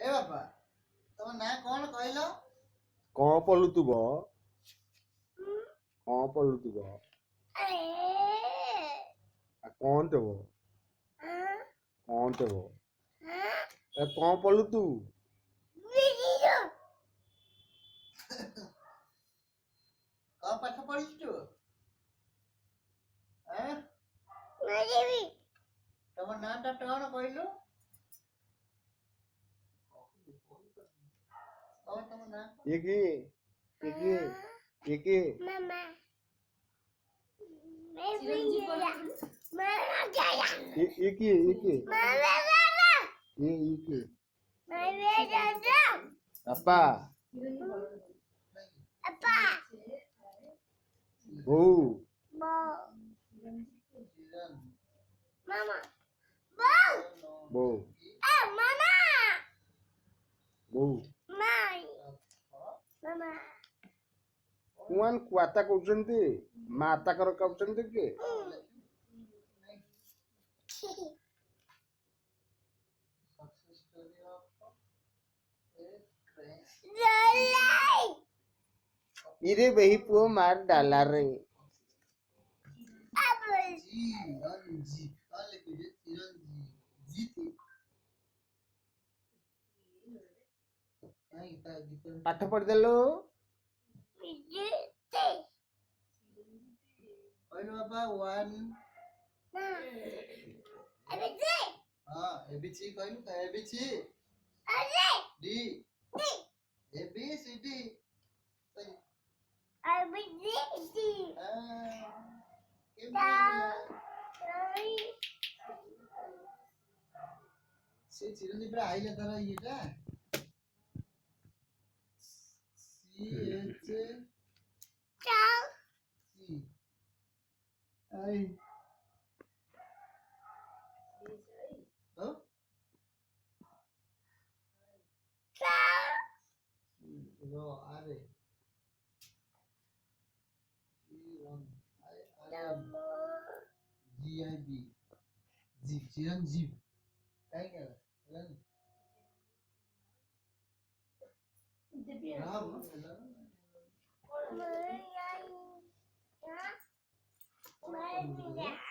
ए बाबा तुम ना कौन कहलो कौन पलु तू बो कौन पलु तू बो कौन ते बो कौन ते बो ए कौन पलु तू कौन पाठ पढ़िस तू हैं तुम ना तो कौन कहलो कौन तुम ना एके Mama. एके Mama. एके Mama. पापा Apa? बो Bau. जीवन Mama. Bau. बो Mama. बो Mai. Mama. कुआन कुआता कहउचंती माता कर कहउचंती के success story of a crime Lelai. इरे बही पुओ मार डाला रे Apa? चिरंजी कौन लिखी है चिरंजी जीती नहीं था गीत पाठ पढ़ देलो Bijiti. कहलो बाबा वन Nah. Abiji. हां एबीसी कहलो का ABC Abi. D Di. ABCD Abiji. Di. हां Dari. से चिरंजी पर आइले तर येटा सी एच Ciao. सी आई हो Ciao. रो आरे सी1 आई आर जी आई बी जी चिरंजीव काय केलं नाम Maya. Ya. Maya.